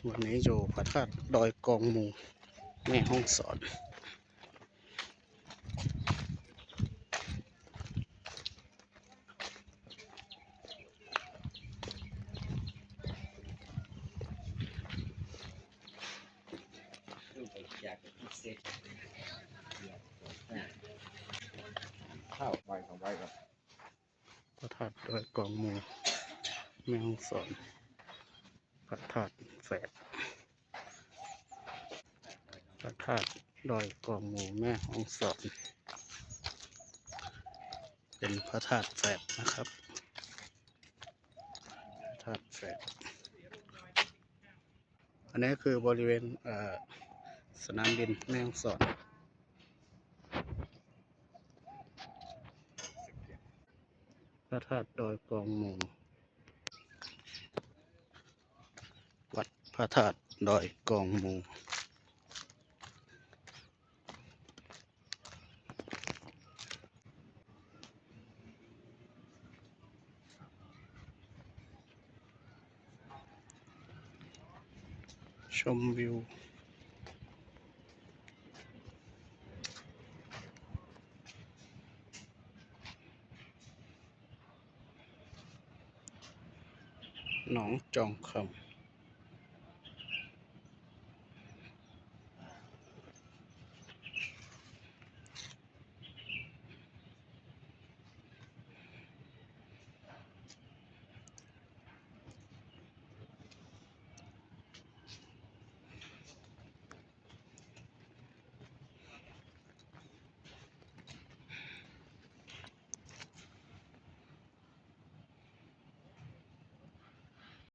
วันนี้อยู่พระธาตุดอยกองมูแม่ฮ่องสอนข้าวใบของใบครับพระธาตุดอยกองมูแม่ฮ่องสอนพระธาตุแฝดพระธาตุดอยกองมูแม่ฮ่องสอนเป็นพระธาตุแฝดนะครับพระธาตุแฝดอันนี้คือบริเวณสนามบินแม่ฮ่องสอนพระธาตุดอยกองมูวัดพระธาตุดอยกองมูชมวิวหนองจองคำ